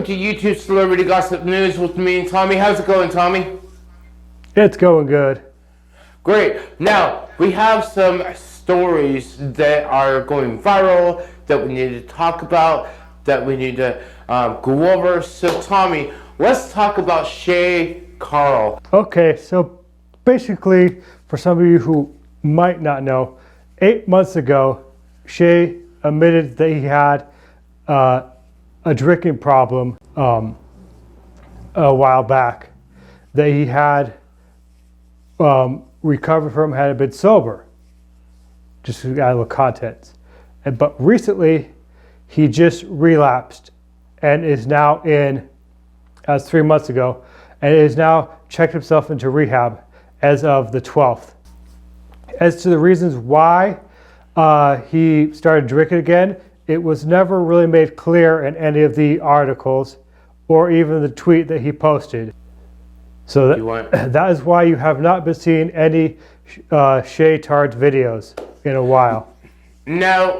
Welcome to YouTube Celebrity Gossip News with me and Tommy. How's it going, Tommy? It's going good. Great. Now, we have some stories that are going viral that we need to talk about, that we need to go over. So, Tommy, let's talk about Shaycarl. Okay, so basically, for some of you who might not know, 8 months ago, Shay admitted that he had a drinking problem a while back, that he had recovered from, had been sober, just to add a little context. But recently, he just relapsed and is now in, as 3 months ago, and is now checked himself into rehab as of the 12th. As to the reasons why he started drinking again, it was never really made clear in any of the articles or even the tweet that he posted. So that is why you have not been seeing any Shaytards videos in a while. Now,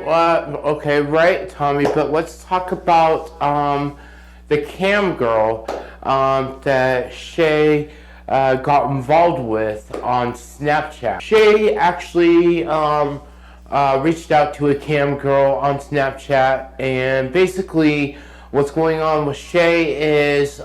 okay, right, Tommy, but let's talk about the cam girl that Shay got involved with on Snapchat. Shay actually reached out to a cam girl on Snapchat, and basically what's going on with Shay is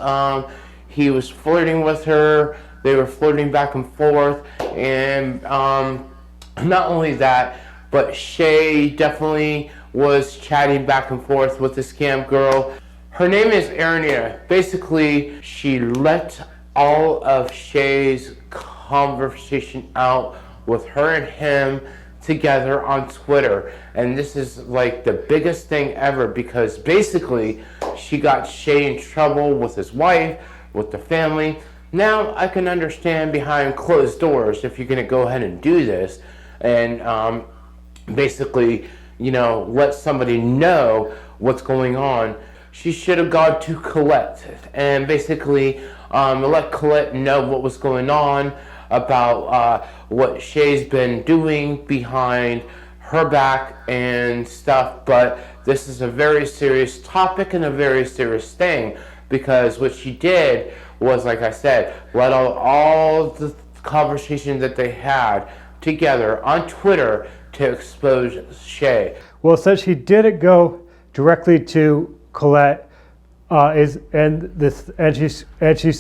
he was flirting with her. They were flirting back and forth, and not only that, but Shay definitely was chatting back and forth with this cam girl. Her name is Aria Nina. Basically, she let all of Shay's conversation out with her and him together on Twitter, and this is like the biggest thing ever, because basically she got Shay in trouble with his wife, with the family. Now I can understand behind closed doors if you're gonna go ahead and do this and basically, you know, let somebody know what's going on. She should have gone to Colette and basically let Colette know what was going on about what Shay's been doing behind her back and stuff. But this is a very serious topic and a very serious thing, because what she did was, like I said, let all the conversation that they had together on Twitter to expose Shay. Well, since she didn't go directly to Colette, she's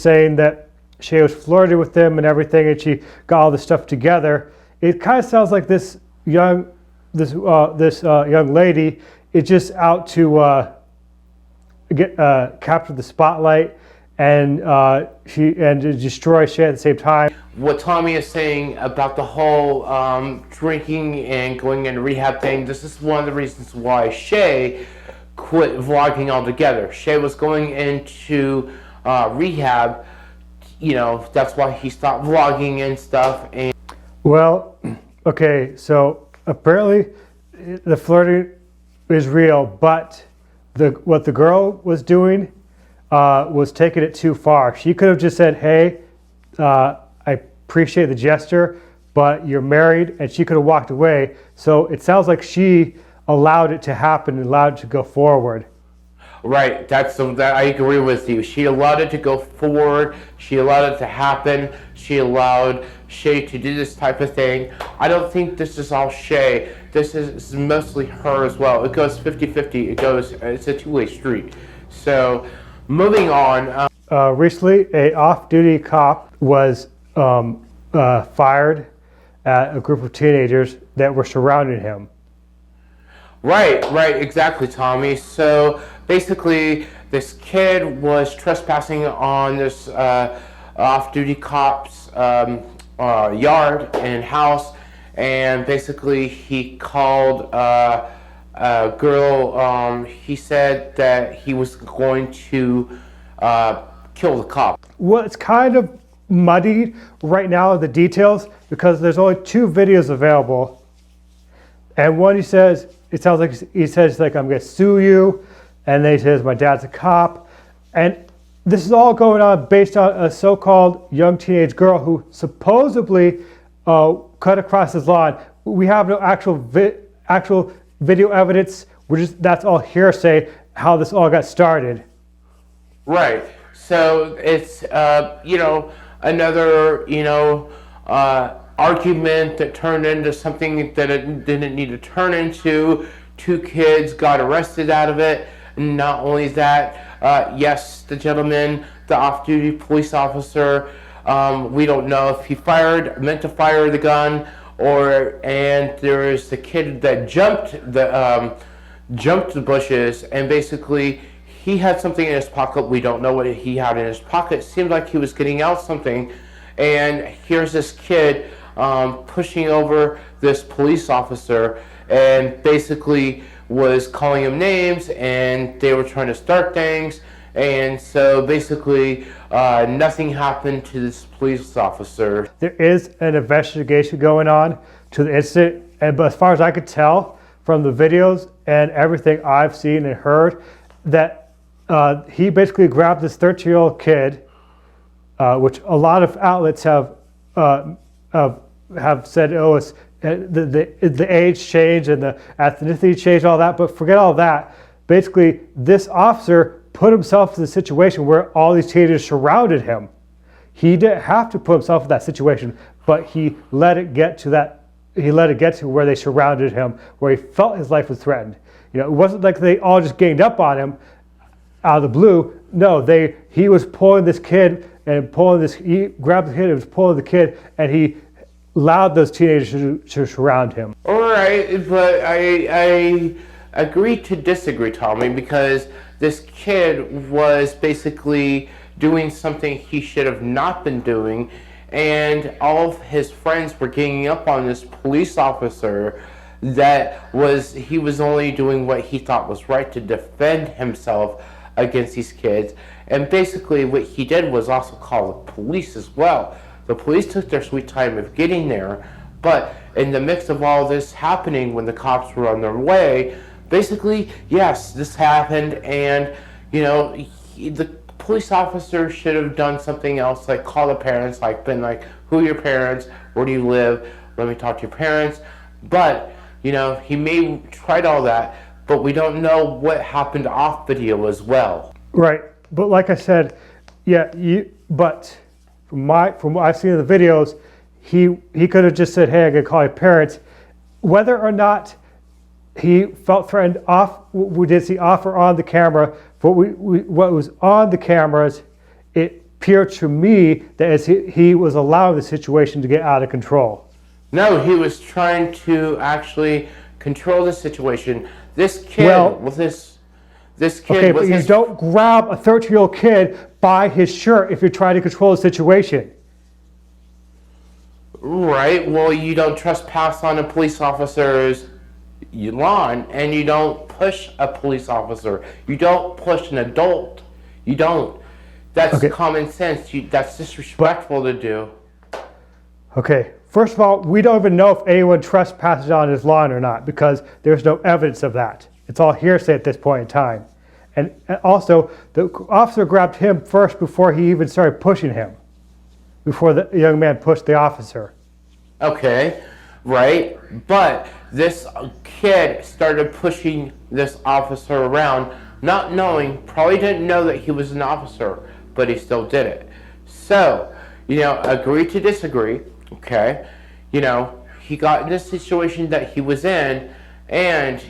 saying that Shay was flirting with him and everything, and she got all this stuff together. It kind of sounds like this young lady is just out to capture the spotlight and to destroy Shay at the same time. What Tommy is saying about the whole drinking and going into rehab thing, this is one of the reasons why Shay quit vlogging altogether. Shay was going into rehab. You know, that's why he stopped vlogging and stuff. And well, okay, so apparently the flirting is real, but what the girl was doing was taking it too far. She could have just said, hey, I appreciate the gesture, but you're married, and she could have walked away. So it sounds like she allowed it to happen and allowed it to go forward. Right, that I agree with you. She allowed it to go forward. She allowed it to happen. She allowed Shay to do this type of thing. I don't think this is all Shay. This is mostly her as well. It goes 50-50. It's a two-way street. So, moving on. Recently, a off-duty cop was fired at a group of teenagers that were surrounding him. Right, exactly, Tommy. So basically, this kid was trespassing on this off-duty cop's yard and house, and basically he called a girl. He said that he was going to kill the cop. Well, it's kind of muddied right now, the details, because there's only 2 videos available, and one it sounds like he says, like, I'm going to sue you. And then he says, my dad's a cop. And this is all going on based on a so-called young teenage girl who supposedly cut across his lawn. We have no actual video evidence. That's all hearsay, how this all got started. Right. So it's another argument that turned into something that it didn't need to turn into. Two kids got arrested out of it. Not only that, yes, the gentleman, the off-duty police officer, we don't know if he meant to fire the gun, and there is the kid that jumped the bushes, and basically he had something in his pocket. We don't know what he had in his pocket. It seemed like he was getting out something, and here's this kid pushing over this police officer, and basically was calling him names, and they were trying to start things, and so basically nothing happened to this police officer. There is an investigation going on to the incident, but as far as I could tell from the videos and everything I've seen and heard, that he basically grabbed this 13-year-old kid, which a lot of outlets have said, oh, it's the age change and the ethnicity change, all that, but forget all that. Basically, this officer put himself in a situation where all these teenagers surrounded him. He didn't have to put himself in that situation, but he let it get to that. He let it get to where they surrounded him, where he felt his life was threatened. It wasn't like they all just ganged up on him out of the blue. No, he was pulling this kid and he grabbed the kid and was pulling the kid, and he allowed those teenagers to surround him. All right, but I agree to disagree, Tommy, because this kid was basically doing something he should have not been doing, and all of his friends were ganging up on this police officer he was only doing what he thought was right to defend himself against these kids. And basically what he did was also call the police as well. The police took their sweet time of getting there, but in the midst of all this happening, when the cops were on their way, basically, yes, this happened, and the police officer should have done something else, like call the parents, been like, who are your parents, where do you live, let me talk to your parents. But he may tried all that, but we don't know what happened off video as well. Right, but like I said, but from what I've seen in the videos, he could have just said, hey, I'm gonna call your parents. Whether or not he felt threatened we did see off or on the camera, but what was on the cameras, it appeared to me that he was allowing the situation to get out of control. No, he was trying to actually control the situation. This kid this kid okay, but you don't grab a 13-year-old kid by his shirt if you're trying to control the situation. Right, well, you don't trespass on a police officer's lawn, and you don't push a police officer. You don't push an adult. You don't. That's common sense. That's disrespectful to do. Okay, first of all, we don't even know if anyone trespasses on his lawn or not, because there's no evidence of that. It's all hearsay at this point in time. And also, the officer grabbed him first before he even started pushing him, before the young man pushed the officer. Okay, right, but this kid started pushing this officer around, not knowing, probably didn't know that he was an officer, but he still did it. So, agree to disagree, okay? He got in this situation that he was in, and,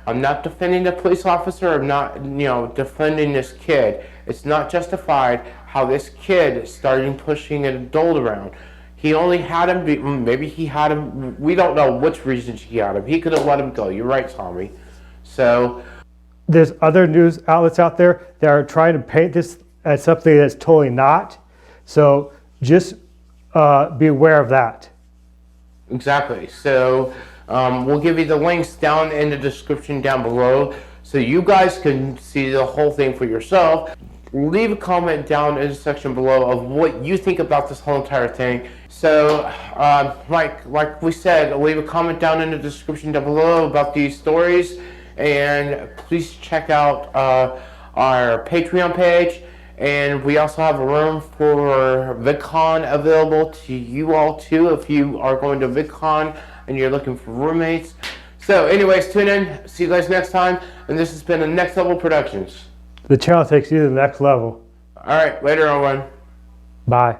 I'm not defending the police officer, I'm not, defending this kid. It's not justified how this kid started pushing an adult around. He only had him, maybe he had him, we don't know which reasons he had him. He could have let him go. You're right, Tommy. So, there's other news outlets out there that are trying to paint this as something that's totally not. So just be aware of that. Exactly. So we'll give you the links down in the description down below so you guys can see the whole thing for yourself. Leave a comment down in the section below of what you think about this whole entire thing. So, like we said, leave a comment down in the description down below about these stories, and please check out our Patreon page. And we also have a room for VidCon available to you all too, if you are going to VidCon and you're looking for roommates. So, anyways, tune in. See you guys next time. And this has been the Next Level Productions. The channel takes you to the next level. All right, later, Owen. Bye.